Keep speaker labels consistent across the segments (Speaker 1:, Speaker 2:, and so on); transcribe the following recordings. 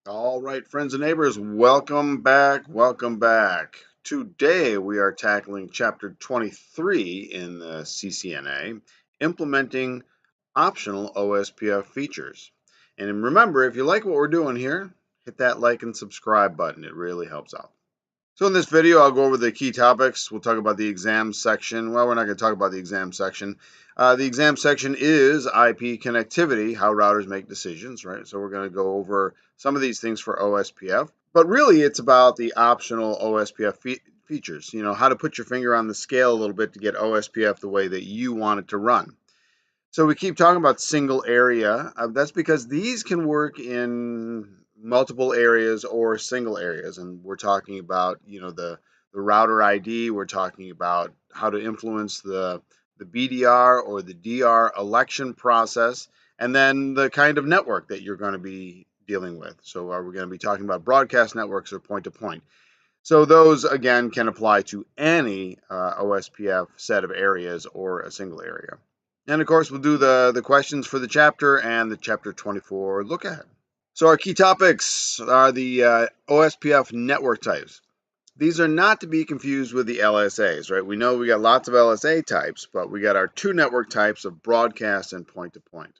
Speaker 1: All right, friends and neighbors, welcome back. Welcome back. Today we are tackling Chapter 23 in the CCNA, implementing optional OSPF features. And remember, if you like what we're doing here, hit that like and subscribe button. It really helps out. So in this video, I'll go over the key topics. We'll talk about the exam section. Well, we're not going to talk about the exam section. The exam section is IP connectivity, how routers make decisions, right? So we're going to go over some of these things for OSPF. But really, it's about the optional OSPF features, how to put your finger on the scale a little bit to get OSPF the way that you want it to run. So we keep talking about single area. That's because these can work in multiple areas or single areas. And we're talking about, the router ID. We're talking about how to influence the BDR or the DR election process, and then the kind of network that you're going to be dealing with. So are we going to be talking about broadcast networks or point-to-point? So those, again, can apply to any OSPF set of areas or a single area. And of course, we'll do the questions for the chapter and the Chapter 24 look ahead. So our key topics are the OSPF network types. These are not to be confused with the LSAs, right? We know we got lots of LSA types, but we got our two network types of broadcast and point-to-point.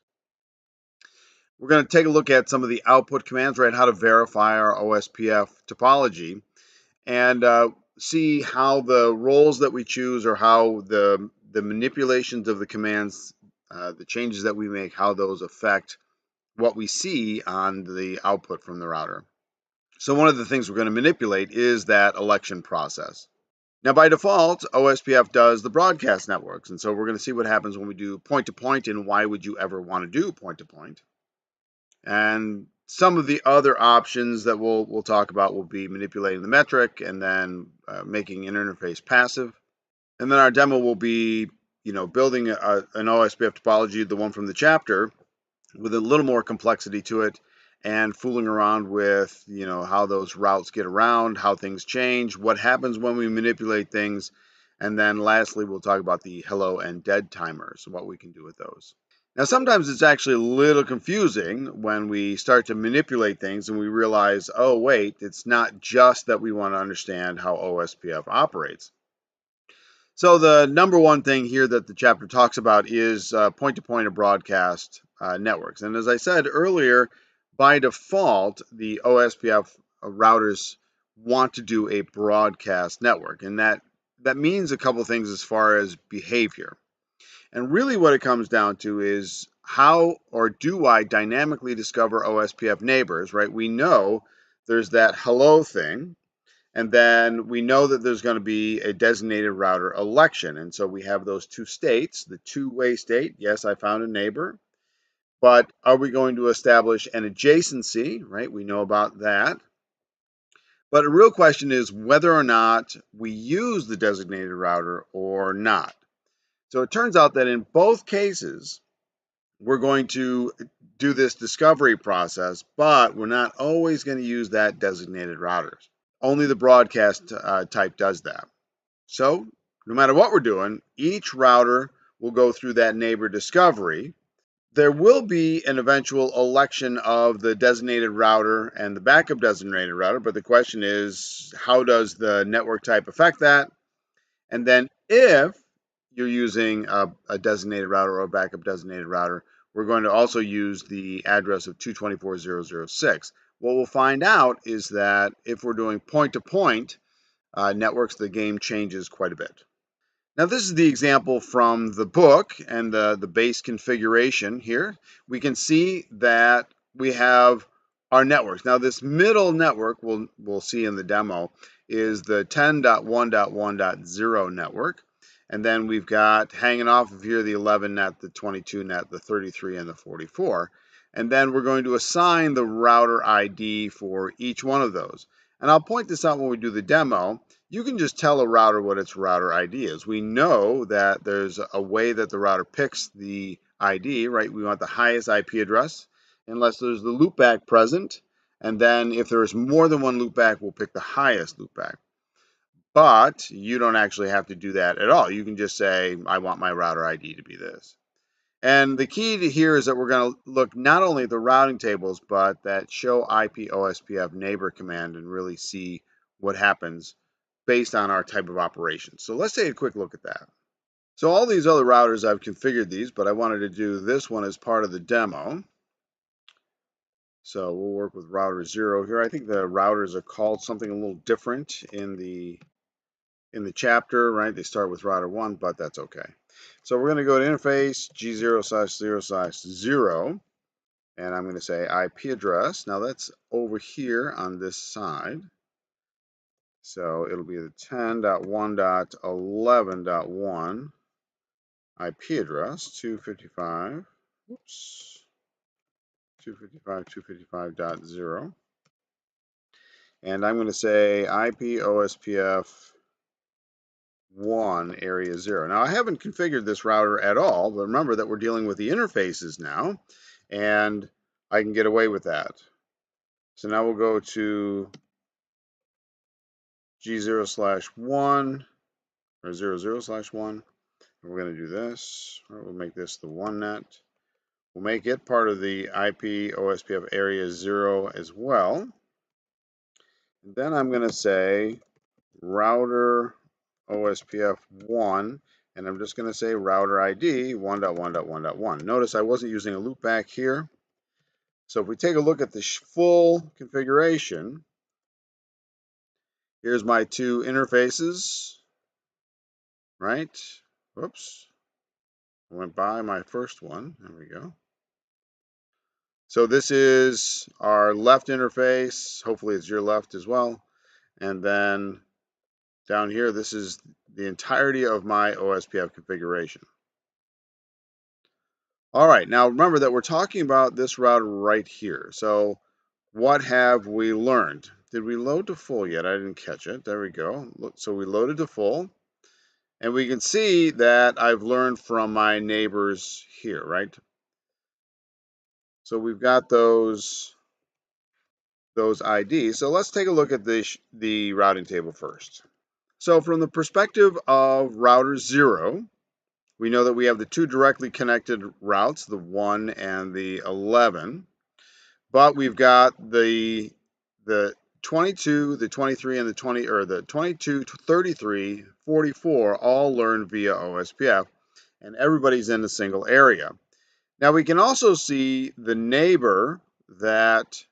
Speaker 1: We're going to take a look at some of the output commands, right? How to verify our OSPF topology, and see how the roles that we choose or how the manipulations of the commands, the changes that we make, how those affect what we see on the output from the router. So one of the things we're going to manipulate is that election process. Now, by default, OSPF does the broadcast networks, and so we're going to see what happens when we do point-to-point and why would you ever want to do point-to-point. And some of the other options that we'll talk about will be manipulating the metric and then making an interface passive. And then our demo will be, building an OSPF topology, the one from the chapter, with a little more complexity to it, and fooling around with, how those routes get around, how things change, what happens when we manipulate things. And then lastly, we'll talk about the hello and dead timers, what we can do with those. Now, sometimes it's actually a little confusing when we start to manipulate things and we realize, oh, wait, it's not just that we want to understand how OSPF operates. So the number one thing here that the chapter talks about is point-to-point or broadcast networks. And as I said earlier, by default, the OSPF routers want to do a broadcast network. And that means a couple things as far as behavior. And really what it comes down to is how or do I dynamically discover OSPF neighbors, right? We know there's that hello thing, and then we know that there's going to be a designated router election. And so we have those two states, the two-way state, yes, I found a neighbor, but are we going to establish an adjacency, right? We know about that. But the real question is whether or not we use the designated router or not. So it turns out that in both cases, we're going to do this discovery process, but we're not always going to use that designated routers. Only the broadcast type does that. So no matter what we're doing, each router will go through that neighbor discovery. There will be an eventual election of the designated router and the backup designated router, but the question is, how does the network type affect that? And then if you're using a designated router or a backup designated router, we're going to also use the address of 224.0.0.6. What we'll find out is that if we're doing point-to-point networks, the game changes quite a bit. Now, this is the example from the book and the base configuration here. We can see that we have our networks. Now, this middle network, we'll see in the demo, is the 10.1.1.0 network. And then we've got hanging off of here the 11 net, the 22 net, the 33, and the 44. And then we're going to assign the router ID for each one of those. And I'll point this out when we do the demo. You can just tell a router what its router ID is. We know that there's a way that the router picks the ID, right? We want the highest IP address, unless there's the loopback present. And then if there's more than one loopback, we'll pick the highest loopback. But you don't actually have to do that at all. You can just say, I want my router ID to be this. And the key to here is that we're going to look not only at the routing tables, but that show IP OSPF neighbor command and really see what happens based on our type of operation. So let's take a quick look at that. So all these other routers, I've configured these, but I wanted to do this one as part of the demo. So we'll work with router 0 here. I think the routers are called something a little different in the chapter, right? They start with router 1, but that's okay. So we're going to go to interface G0/0/0, and I'm going to say IP address. Now that's over here on this side. So it'll be the 10.1.11.1 IP address, 255, oops, 255.255.0. And I'm going to say IP OSPF 1 area 0. Now I haven't configured this router at all, but remember that we're dealing with the interfaces now, and I can get away with that. So now we'll go to G0/1 or 00/1, and we're going to do this. We'll make this the 1 net. We'll make it part of the IP OSPF area 0 as well. And then I'm going to say router OSPF 1, and I'm just going to say router ID 1.1.1.1. Notice I wasn't using a loopback here. So if we take a look at the full configuration, here's my two interfaces, right? Whoops. I went by my first one. There we go. So this is our left interface. Hopefully it's your left as well. And then down here, this is the entirety of my OSPF configuration. All right, now remember that we're talking about this router right here. So what have we learned? Did we load to full yet? I didn't catch it. There we go. So we loaded to full. And we can see that I've learned from my neighbors here, right? So we've got those IDs. So let's take a look at the routing table first. So from the perspective of router 0, we know that we have the two directly connected routes, the 1 and the 11. But we've got the 22, the 23, and the 20, or the 22, 33, 44 all learned via OSPF, and everybody's in a single area. Now we can also see the neighbor that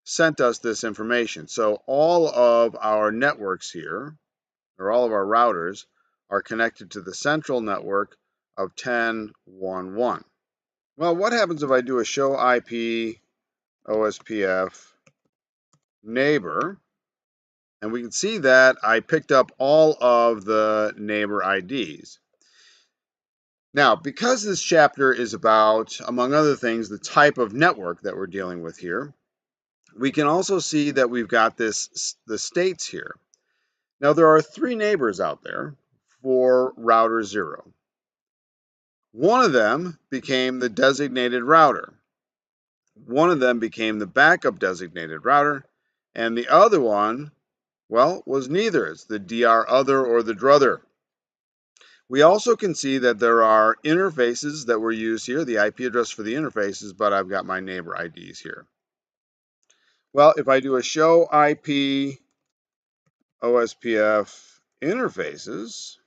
Speaker 1: sent us this information. So all of our networks here, or all of our routers, are connected to the central network of 10.1.1. Well, what happens if I do a show IP OSPF neighbor? And we can see that I picked up all of the neighbor IDs. Now, because this chapter is about, among other things, the type of network that we're dealing with here, we can also see that we've got the states here. Now, there are 3 neighbors out there for router 0. One of them became the designated router. One of them became the backup designated router, and the other one, well, was neither. It's the dr other or the druther. We also can see that there are interfaces that were used here, the IP address for the interfaces, but I've got my neighbor IDs here. Well, if I do a show IP OSPF interfaces,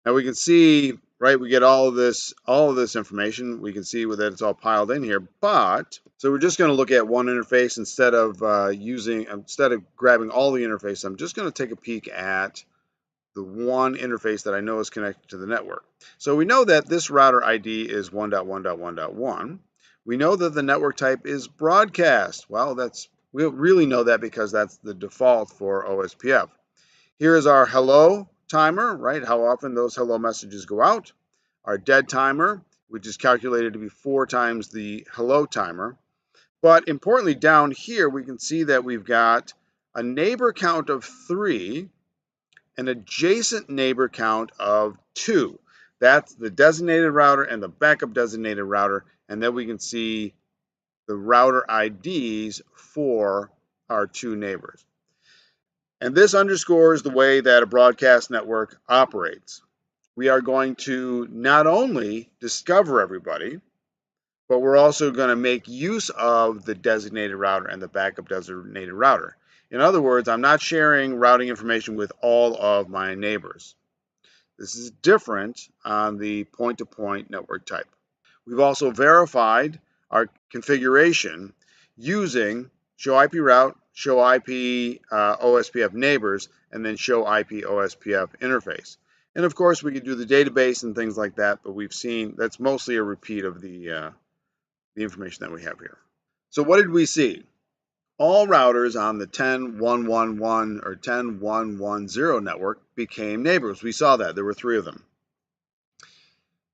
Speaker 1: now we can see, right, we get all of this information. We can see that it's all piled in here, but so we're just going to look at one interface instead of grabbing all the interfaces. I'm just going to take a peek at the one interface that I know is connected to the network. So we know that this router ID is 1.1.1.1. We know that the network type is broadcast. Well, we really know that because that's the default for OSPF. Here is our hello timer, right? How often those hello messages go out. Our dead timer, which is calculated to be 4 times the hello timer. But importantly, down here, we can see that we've got a neighbor count of 3, an adjacent neighbor count of 2. That's the designated router and the backup designated router. And then we can see the router IDs for our 2 neighbors. And this underscores the way that a broadcast network operates. we are going to not only discover everybody, but we're also going to make use of the designated router and the backup designated router. In other words, I'm not sharing routing information with all of my neighbors. This is different on the point-to-point network type. We've also verified our configuration using show IP route, show IP OSPF neighbors, and then show IP OSPF interface. And of course, we could do the database and things like that, but we've seen that's mostly a repeat of the information that we have here. So what did we see? All routers on the 10.1.1.1 or 10.1.1.0 network became neighbors. We saw that. There were 3 of them.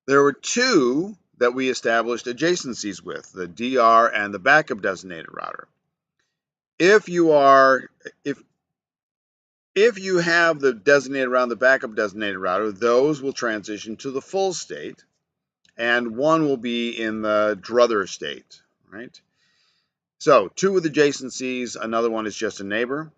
Speaker 1: There were 2 that we established adjacencies with, the DR and the backup designated router. If you have the designated router and the backup designated router, those will transition to the full state, and one will be in the druther state, right? So 2 with adjacencies, another one is just a neighbor.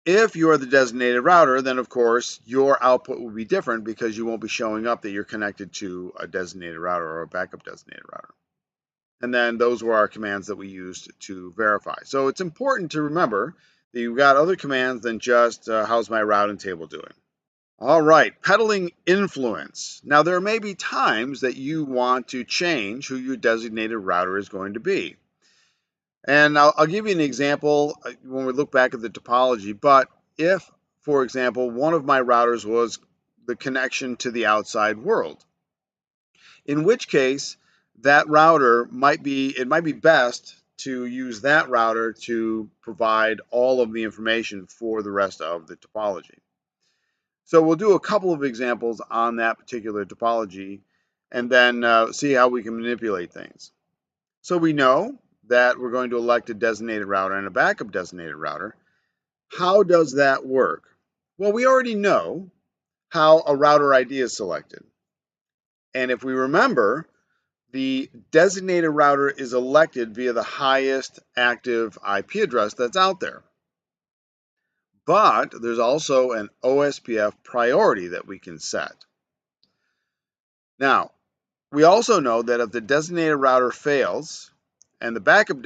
Speaker 1: If you are the designated router, then of course your output will be different because you won't be showing up that you're connected to a designated router or a backup designated router. And then those were our commands that we used to verify. So it's important to remember that you've got other commands than just how's my routing table doing. All right, peddling influence. Now there may be times that you want to change who your designated router is going to be. And I'll give you an example when we look back at the topology, but if, for example, one of my routers was the connection to the outside world, in which case that router might be best to use that router to provide all of the information for the rest of the topology. So we'll do a couple of examples on that particular topology and then see how we can manipulate things. So we know that we're going to elect a designated router and a backup designated router. How does that work? Well, we already know how a router ID is selected. And if we remember, the designated router is elected via the highest active IP address that's out there. But there's also an OSPF priority that we can set. Now, we also know that if the designated router fails, and the backup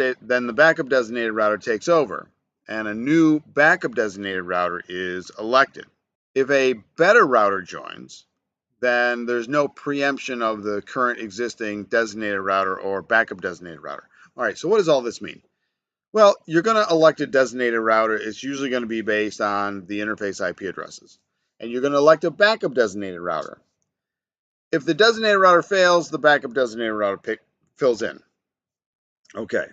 Speaker 1: designated router takes over, and a new backup designated router is elected. If a better router joins, then there's no preemption of the current existing designated router or backup designated router. All right, so what does all this mean? Well, you're going to elect a designated router. It's usually going to be based on the interface IP addresses. And you're going to elect a backup designated router. If the designated router fails, the backup designated router fills in. Okay,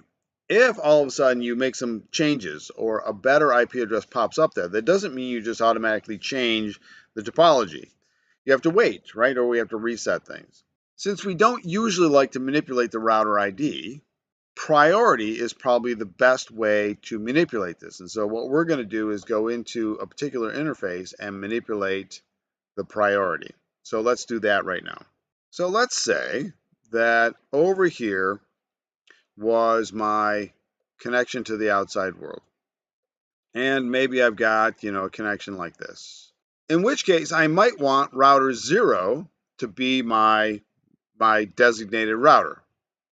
Speaker 1: if all of a sudden you make some changes or a better IP address pops up there, that doesn't mean you just automatically change the topology. You have to wait, right? Or we have to reset things. Since we don't usually like to manipulate the router ID, priority is probably the best way to manipulate this. And so what we're going to do is go into a particular interface and manipulate the priority. So let's do that right now. So let's say that over here was my connection to the outside world. And maybe I've got, a connection like this. In which case, I might want router 0 to be my designated router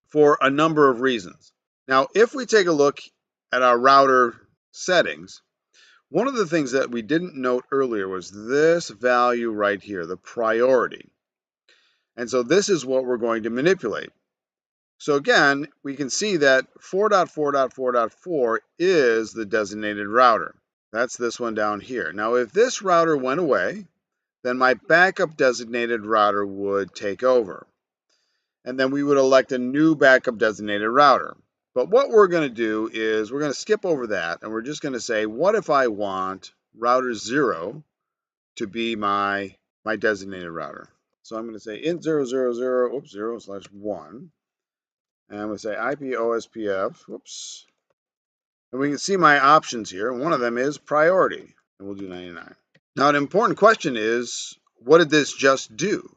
Speaker 1: for a number of reasons. Now, if we take a look at our router settings, one of the things that we didn't note earlier was this value right here, the priority. And so this is what we're going to manipulate. So again, we can see that 4.4.4.4 is the designated router. That's this one down here. Now, if this router went away, then my backup designated router would take over. And then we would elect a new backup designated router. But what we're going to do is we're going to skip over that, and we're just going to say, what if I want router 0 to be my designated router? So I'm going to say int 0/1. And I'm going to say IP OSPF, whoops. And we can see my options here. One of them is priority, and we'll do 99. Now, an important question is, what did this just do?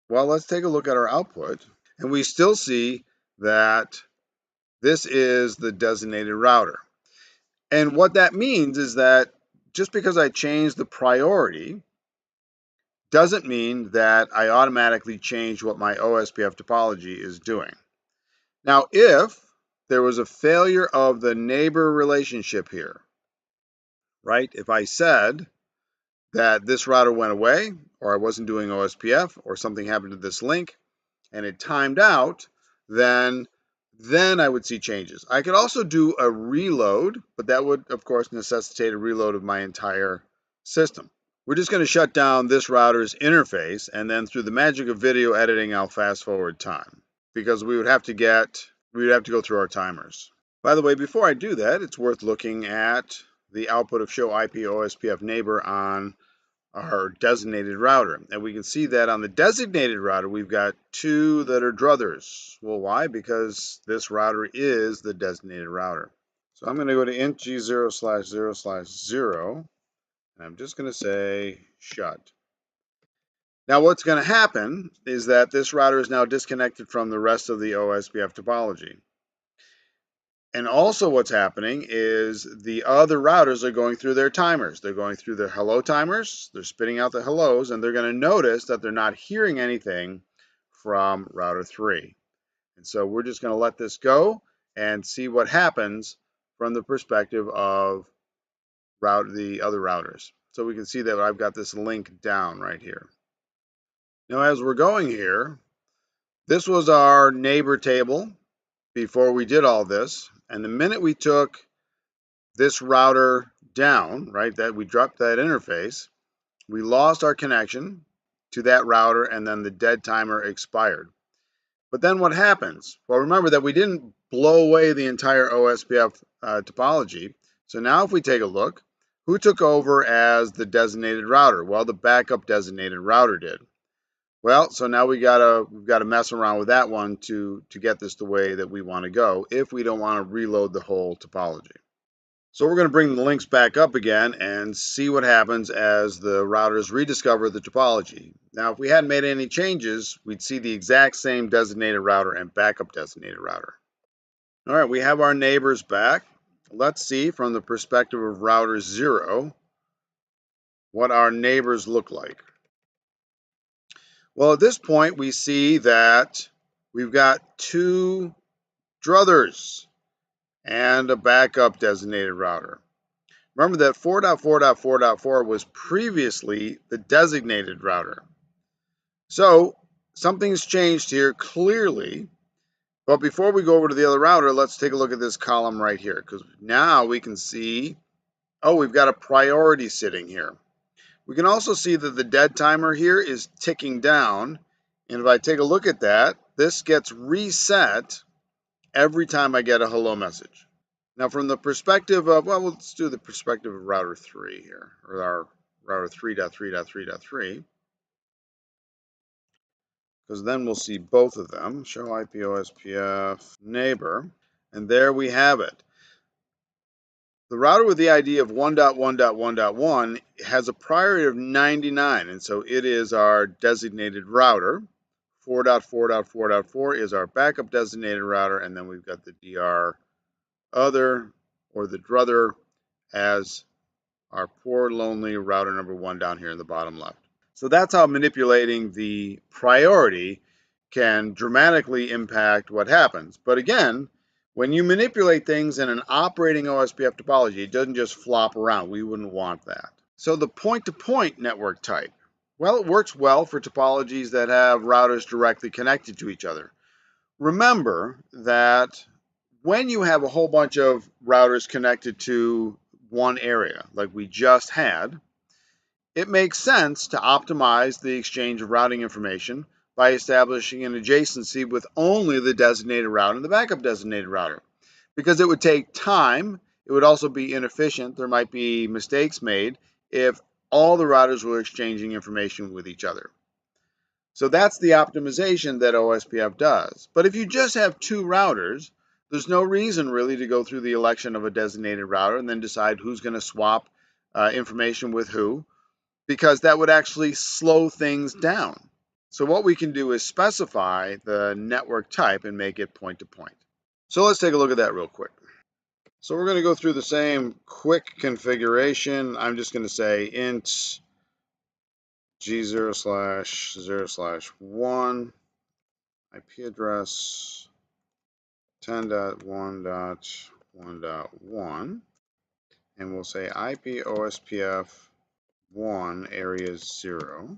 Speaker 1: Well, let's take a look at our output, and we still see that this is the designated router. And what that means is that just because I changed the priority doesn't mean that I automatically change what my OSPF topology is doing. Now, if there was a failure of the neighbor relationship here, right? If I said that this router went away, or I wasn't doing OSPF, or something happened to this link, and it timed out, then I would see changes. I could also do a reload, but that would, of course, necessitate a reload of my entire system. We're just going to shut down this router's interface, and then through the magic of video editing, I'll fast forward time, because we would have to go through our timers. By the way, before I do that, it's worth looking at the output of show IP OSPF neighbor on our designated router. And we can see that on the designated router, we've got two that are druthers. Well, why? Because this router is the designated router. So I'm going to go to int g0/0/0, and I'm just going to say shut. Now what's going to happen is that this router is now disconnected from the rest of the OSPF topology. And also what's happening is the other routers are going through their timers. They're going through their hello timers. They're spitting out the hellos, and they're going to notice that they're not hearing anything from router 3. And so we're just going to let this go and see what happens from the perspective of the other routers. So we can see that I've got this link down right here. Now as we're going here, this was our neighbor table before we did all this. And the minute we took this router down, right, that we dropped that interface, we lost our connection to that router, and then the dead timer expired. But then what happens? Well, remember that we didn't blow away the entire OSPF topology. So now if we take a look, who took over as the designated router? Well, the backup designated router did. Well, so now we've got to mess around with that one to get this the way that we want to go if we don't want to reload the whole topology. So we're going to bring the links back up again and see what happens as the routers rediscover the topology. Now, if we hadn't made any changes, we'd see the exact same designated router and backup designated router. All right, we have our neighbors back. Let's see from the perspective of router 0 what our neighbors look like. Well, at this point, we see that we've got two druthers and a backup designated router. Remember that 4.4.4.4 was previously the designated router. So something's changed here clearly. But before we go over to the other router, let's take a look at this column right here, because now we can see, oh, we've got a priority sitting here. We can also see that the dead timer here is ticking down. And if I take a look at that, this gets reset every time I get a hello message. Now, from the perspective of, well, let's do the perspective of router 3 here, or our router 3.3.3.3, because then we'll see both of them. Show IP OSPF neighbor, and there we have it. The router with the ID of 1.1.1.1 has a priority of 99, and so it is our designated router. 4.4.4.4 is our backup designated router, and then we've got the DR other, or the druther, as our poor lonely router number 1 down here in the bottom left. So that's how manipulating the priority can dramatically impact what happens. But again, when you manipulate things in an operating OSPF topology, it doesn't just flop around. We wouldn't want that. So the point-to-point network type, well, it works well for topologies that have routers directly connected to each other. Remember that when you have a whole bunch of routers connected to one area, like we just had, it makes sense to optimize the exchange of routing information by establishing an adjacency with only the designated router and the backup designated router. Because it would take time, it would also be inefficient, there might be mistakes made if all the routers were exchanging information with each other. So that's the optimization that OSPF does. But if you just have two routers, there's no reason really to go through the election of a designated router and then decide who's going to swap information with who, because that would actually slow things down. So what we can do is specify the network type and make it point-to-point. So let's take a look at that real quick. So we're going to go through the same quick configuration. I'm just going to say int G0/0/1, IP address 10.1.1.1, and we'll say IP OSPF1 area 0.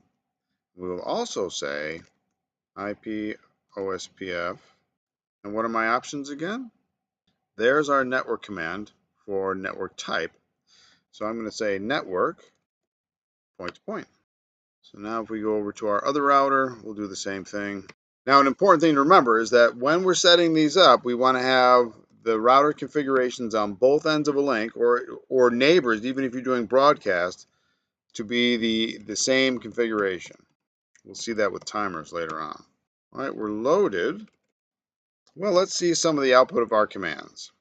Speaker 1: We will also say IP OSPF, and what are my options again? There's our network command for network type. So I'm going to say network point to point. So now if we go over to our other router, we'll do the same thing. Now an important thing to remember is that when we're setting these up, we want to have the router configurations on both ends of a link or neighbors, even if you're doing broadcast, to be the same configuration. We'll see that with timers later on. All right, we're loaded. Well, let's see some of the output of our commands.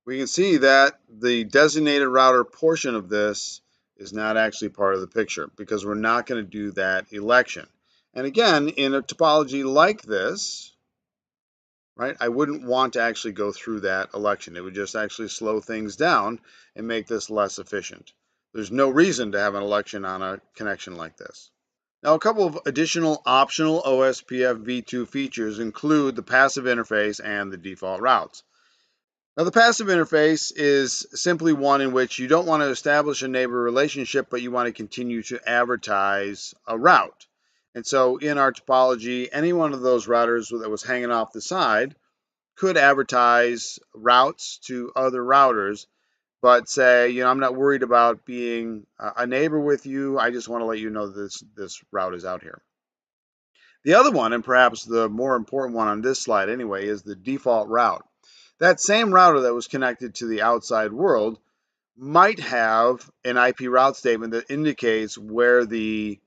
Speaker 1: We can see that the designated router portion of this is not actually part of the picture because we're not going to do that election. And again, in a topology like this, right, I wouldn't want to actually go through that election. It would just actually slow things down and make this less efficient. There's no reason to have an election on a connection like this. Now, a couple of additional optional OSPFv2 features include the passive interface and the default routes. Now, the passive interface is simply one in which you don't want to establish a neighbor relationship, but you want to continue to advertise a route. And so in our topology, any one of those routers that was hanging off the side could advertise routes to other routers, but say, I'm not worried about being a neighbor with you. I just want to let you know this route is out here. The other one, and perhaps the more important one on this slide anyway, is the default route. That same router that was connected to the outside world might have an IP route statement that indicates where the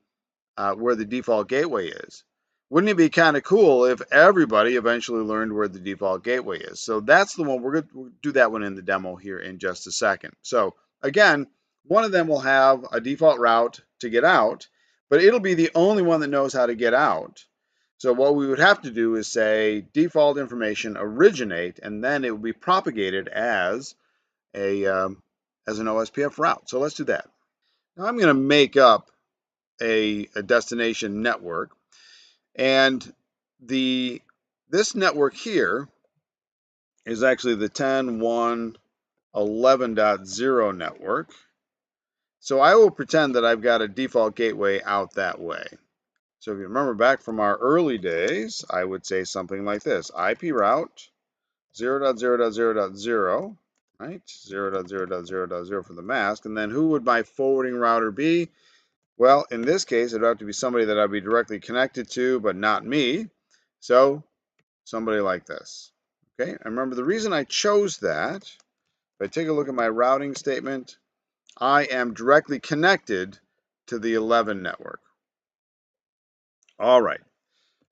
Speaker 1: default gateway is. Wouldn't it be kind of cool if everybody eventually learned where the default gateway is? So that's the one. We're going to do that one in the demo here in just a second. So again, one of them will have a default route to get out, but it'll be the only one that knows how to get out. So what we would have to do is say default information originate, and then it will be propagated as an OSPF route. So let's do that. Now I'm going to make up a destination network, and this network here is actually the 10.1.11.0 network. So I will pretend that I've got a default gateway out that way. So if you remember back from our early days, I would say something like this: IP route 0.0.0.0, right? 0.0.0.0 for the mask. And then who would my forwarding router be? Well, in this case, it would have to be somebody that I'd be directly connected to, but not me. So somebody like this. Okay, and remember the reason I chose that, if I take a look at my routing statement, I am directly connected to the 11 network. All right,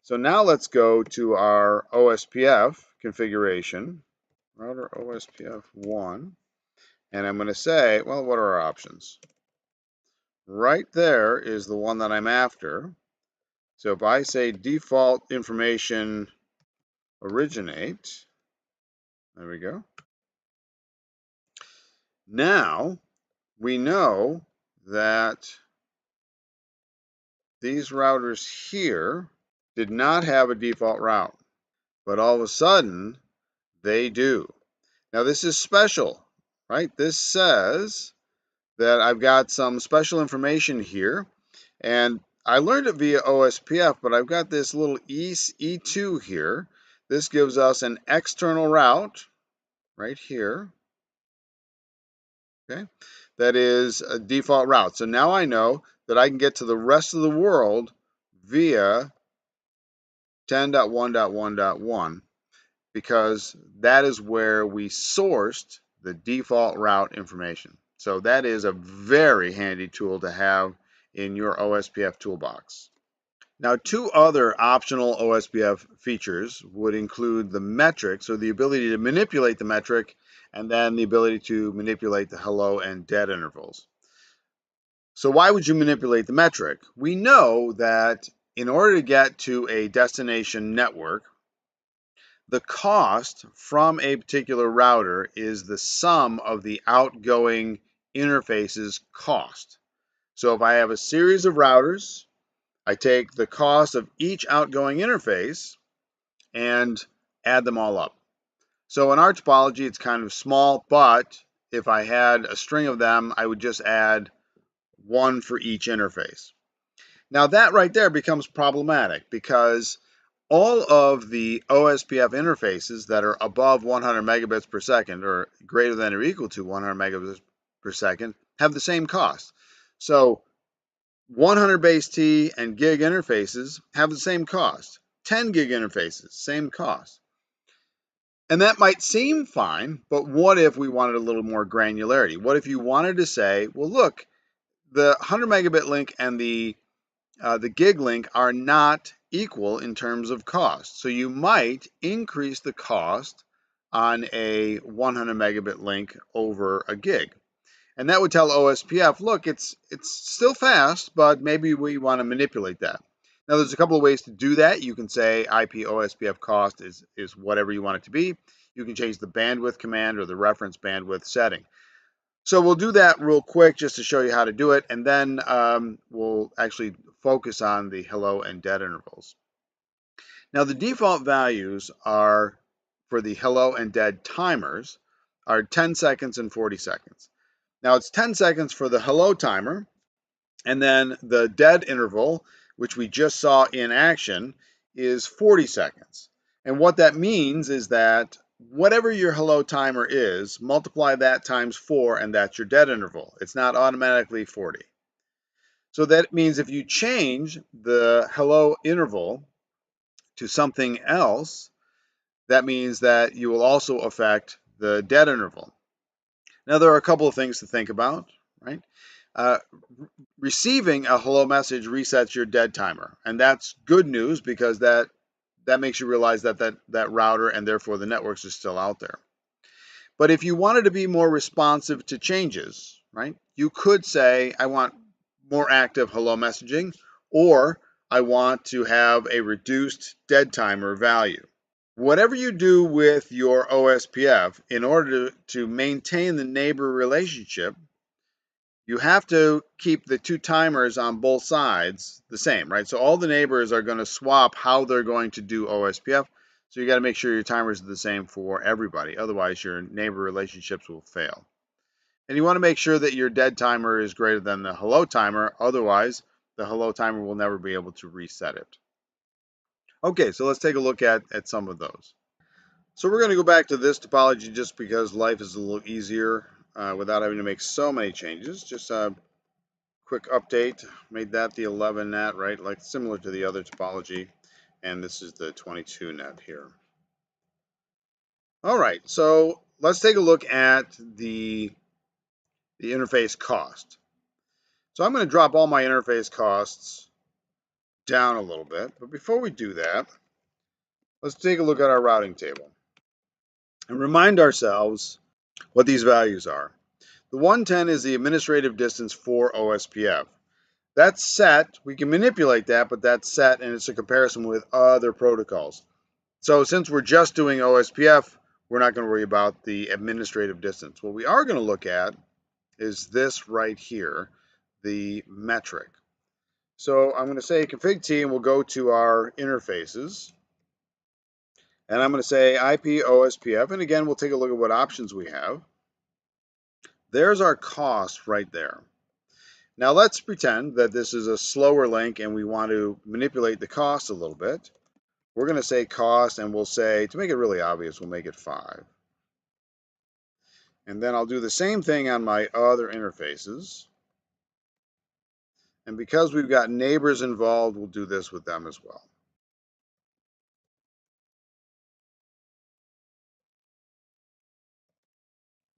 Speaker 1: so now let's go to our OSPF configuration, router OSPF1, and I'm going to say, well, what are our options? Right there is the one that I'm after. So if I say default information originate, there we go. Now we know that these routers here did not have a default route, but all of a sudden they do. Now this is special, right? This says that I've got some special information here, and I learned it via OSPF, but I've got this little E2 here. This gives us an external route right here, okay? That is a default route. So now I know that I can get to the rest of the world via 10.1.1.1 because that is where we sourced the default route information. So that is a very handy tool to have in your OSPF toolbox. Now, two other optional OSPF features would include the metric, so the ability to manipulate the metric, and then the ability to manipulate the hello and dead intervals. So why would you manipulate the metric? We know that in order to get to a destination network, the cost from a particular router is the sum of the outgoing interface's cost. So if I have a series of routers I take the cost of each outgoing interface and add them all up. So in our topology, it's kind of small, but if I had a string of them, I would just add one for each interface. Now that right there becomes problematic because all of the OSPF interfaces that are above 100 megabits per second or greater than or equal to 100 megabits per second have the same cost. So 100 base T and gig interfaces have the same cost. 10 gig interfaces, same cost. And that might seem fine, but what if we wanted a little more granularity? What if you wanted to say, well, look, the 100 megabit link and the gig link are not equal in terms of cost. So you might increase the cost on a 100 megabit link over a gig. And that would tell OSPF, look, it's still fast, but maybe we want to manipulate that. Now, there's a couple of ways to do that. You can say IP OSPF cost is whatever you want it to be. You can change the bandwidth command or the reference bandwidth setting. So we'll do that real quick just to show you how to do it, and then we'll actually focus on the hello and dead intervals. Now, the default values are for the hello and dead timers are 10 seconds and 40 seconds. Now, it's 10 seconds for the hello timer, and then the dead interval, which we just saw in action, is 40 seconds. And what that means is that whatever your hello timer is, multiply that times 4, and that's your dead interval. It's not automatically 40. So that means if you change the hello interval to something else, that means that you will also affect the dead interval. Now, there are a couple of things to think about, right? Receiving a hello message resets your dead timer, and that's good news because that makes you realize that router and therefore the networks are still out there. But if you wanted to be more responsive to changes, right, you could say, I want more active hello messaging, or I want to have a reduced dead timer value. Whatever you do with your OSPF, in order to maintain the neighbor relationship, you have to keep the two timers on both sides the same, right? So all the neighbors are going to swap how they're going to do OSPF. So you got to make sure your timers are the same for everybody. Otherwise, your neighbor relationships will fail. And you want to make sure that your dead timer is greater than the hello timer. Otherwise, the hello timer will never be able to reset it. Okay, so let's take a look at some of those. So we're going to go back to this topology just because life is a little easier without having to make so many changes. Just a quick update. Made that the 11 net, right? Like similar to the other topology. And this is the 22 net here. All right, so let's take a look at the interface cost. So I'm going to drop all my interface costs down a little bit. But before we do that, let's take a look at our routing table and remind ourselves what these values are. The 110 is the administrative distance for OSPF. That's set. We can manipulate that, but that's set, and it's a comparison with other protocols. So since we're just doing OSPF, we're not going to worry about the administrative distance. What we are going to look at is this right here, the metric. So I'm going to say config T, and we'll go to our interfaces. And I'm going to say IP OSPF, and again, we'll take a look at what options we have. There's our cost right there. Now let's pretend that this is a slower link and we want to manipulate the cost a little bit. We're going to say cost, and we'll say, to make it really obvious, we'll make it 5. And then I'll do the same thing on my other interfaces. And because we've got neighbors involved, we'll do this with them as well.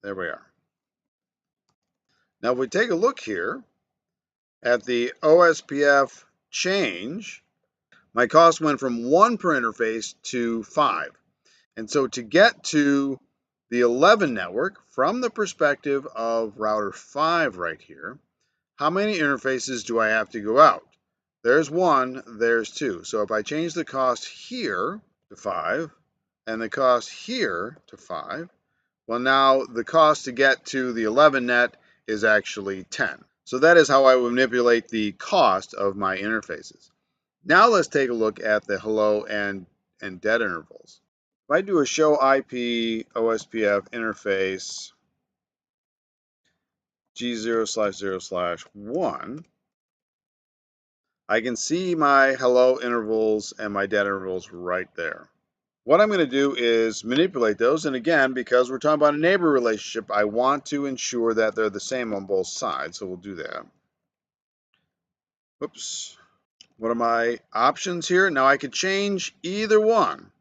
Speaker 1: There we are. Now if we take a look here at the OSPF change, my cost went from 1 per interface to 5. And so to get to the 11 network from the perspective of router 5 right here, how many interfaces do I have to go out? There's 1, there's 2. So if I change the cost here to 5 and the cost here to 5, well, now the cost to get to the 11 net is actually 10. So that is how I would manipulate the cost of my interfaces. Now let's take a look at the hello and dead intervals. If I do a show IP OSPF interface G0/0/1, I can see my hello intervals and my dead intervals right there. What I'm going to do is manipulate those, and again, because we're talking about a neighbor relationship, I want to ensure that they're the same on both sides, so we'll do that. Whoops. What are my options here? Now I could change either one,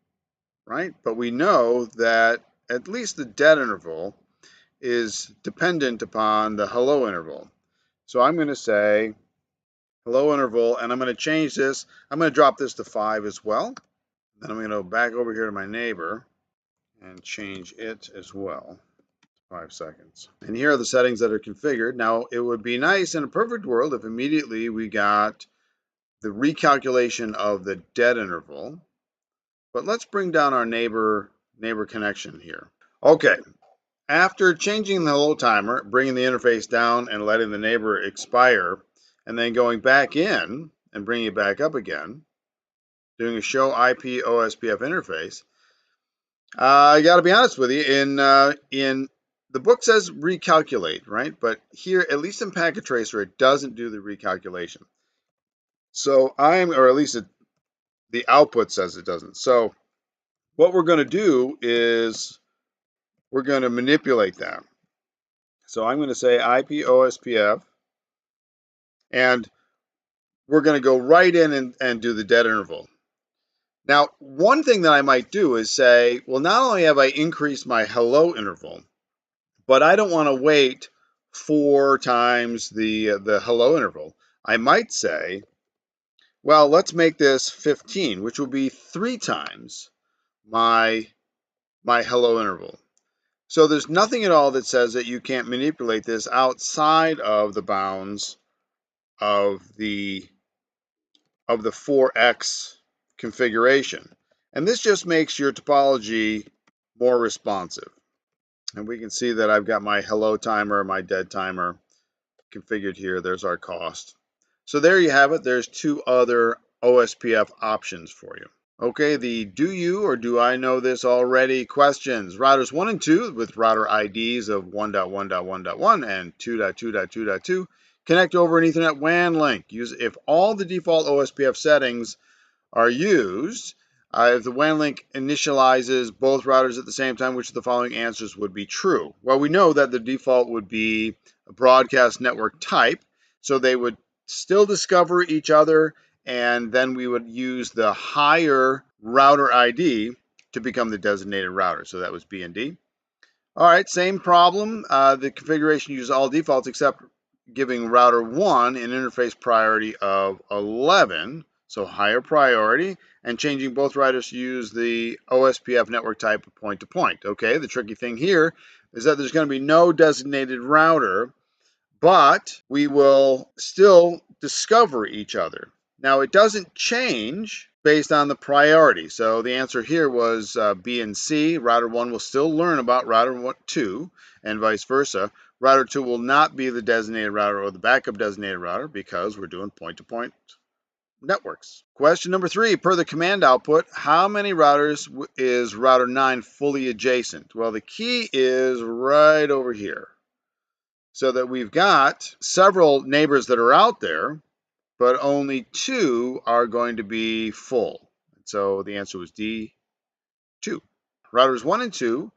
Speaker 1: right? But we know that at least the dead interval is dependent upon the hello interval. So I'm going to say hello interval, and I'm going to change this. I'm going to drop this to 5 as well. Then I'm going to go back over here to my neighbor and change it as well. 5 seconds. And here are the settings that are configured. Now, it would be nice in a perfect world if immediately we got the recalculation of the dead interval. But let's bring down our neighbor connection here. Okay, after changing the hello timer, bringing the interface down and letting the neighbor expire, and then going back in and bringing it back up again, doing a show IP OSPF interface, I got to be honest with you, in the book says recalculate, right? But here, at least in Packet Tracer, it doesn't do the recalculation. So or at least the output says it doesn't. So what we're going to do is we're going to manipulate that. So I'm going to say IP OSPF, and we're going to go right in and do the dead interval. Now, one thing that I might do is say, well, not only have I increased my hello interval, but I don't want to wait 4 times the hello interval. I might say, well, let's make this 15, which will be 3 times my hello interval. So there's nothing at all that says that you can't manipulate this outside of the bounds of the 4x configuration. And this just makes your topology more responsive. And we can see that I've got my hello timer, my dead timer configured here. There's our cost. So there you have it. There's 2 other OSPF options for you. Okay, the do you or do I know this already questions. Routers 1 and 2 with router IDs of 1.1.1.1 and 2.2.2.2 connect over an Ethernet WAN link. If all the default OSPF settings are used, if the WAN link initializes both routers at the same time, which of the following answers would be true? Well, we know that the default would be a broadcast network type, so they would still discover each other, and then we would use the higher router ID to become the designated router. So that was B and D. All right, same problem. The configuration uses all defaults except giving router 1 an interface priority of 11, so higher priority, and changing both routers to use the OSPF network type of point-to-point. Okay, the tricky thing here is that there's going to be no designated router, but we will still discover each other. Now, it doesn't change based on the priority. So the answer here was B and C. Router 1 will still learn about router 2 and vice versa. Router 2 will not be the designated router or the backup designated router because we're doing point-to-point networks. Question number 3, per the command output, how many routers is router 9 fully adjacent? Well, the key is right over here. So that we've got several neighbors that are out there, but only 2 are going to be full. So the answer was D, 2. Routers 1 and 2,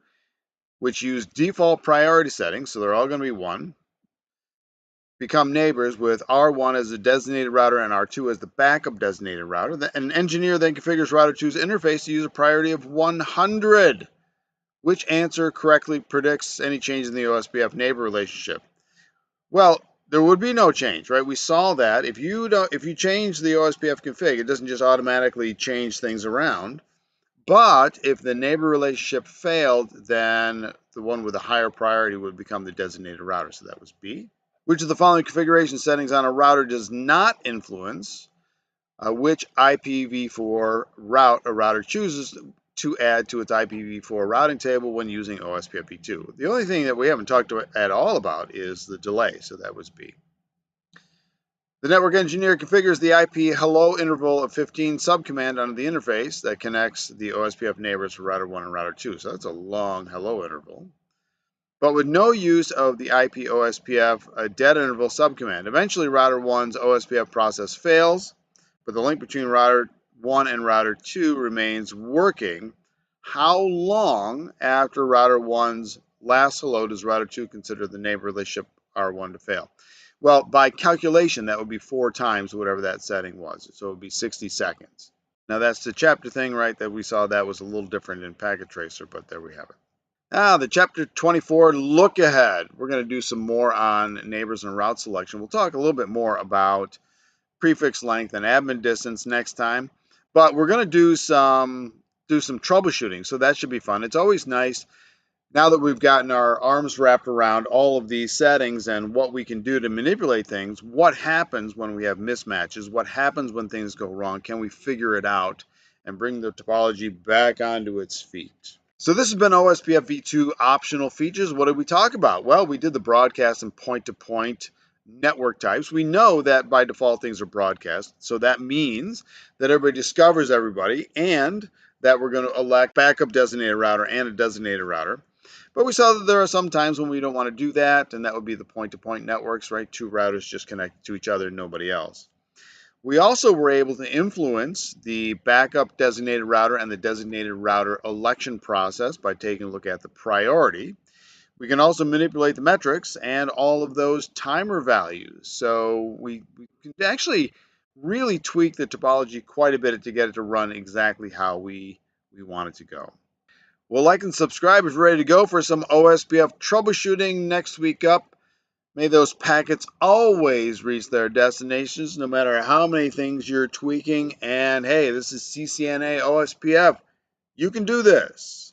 Speaker 1: which use default priority settings, so they're all going to be 1, become neighbors with R1 as the designated router and R2 as the backup designated router. An engineer then configures router 2's interface to use a priority of 100. Which answer correctly predicts any change in the OSPF neighbor relationship? Well, there would be no change, right? We saw that if you change the OSPF config, it doesn't just automatically change things around. But if the neighbor relationship failed, then the one with a higher priority would become the designated router. So that was B. Which of the following configuration settings on a router does not influence which IPv4 route a router chooses to add to its IPv4 routing table when using OSPFv2? The only thing that we haven't talked at all about is the delay, so that was B. The network engineer configures the IP hello interval of 15 subcommand under the interface that connects the OSPF neighbors for router 1 and router 2. So that's a long hello interval. But with no use of the IP OSPF dead interval subcommand. Eventually, router 1's OSPF process fails, but the link between router 1 and router 2 remains working. How long after router 1's last hello does router 2 consider the neighbor relationship R1 to fail? Well, by calculation, that would be 4 times whatever that setting was. So it would be 60 seconds. Now, that's the chapter thing, right, that we saw that was a little different in Packet Tracer, but there we have it. Now, the Chapter 24 look ahead. We're going to do some more on neighbors and route selection. We'll talk a little bit more about prefix length and admin distance next time, but we're going to do some troubleshooting, so that should be fun. It's always nice now that we've gotten our arms wrapped around all of these settings and what we can do to manipulate things. What happens when we have mismatches? What happens when things go wrong? Can we figure it out and bring the topology back onto its feet? So this has been OSPFv2 optional features. What did we talk about? Well, we did the broadcast and point-to-point network types. We know that by default things are broadcast, so that means that everybody discovers everybody and that we're going to elect backup designated router and a designated router. But we saw that there are some times when we don't want to do that, and that would be the point-to-point networks, right? Two routers just connect to each other and nobody else. We also were able to influence the backup designated router and the designated router election process by taking a look at the priority. We can also manipulate the metrics and all of those timer values. So we can actually really tweak the topology quite a bit to get it to run exactly how we want it to go. Well, like and subscribe if you're ready to go for some OSPF troubleshooting next week up. May those packets always reach their destinations, no matter how many things you're tweaking. And hey, this is CCNA OSPF. You can do this.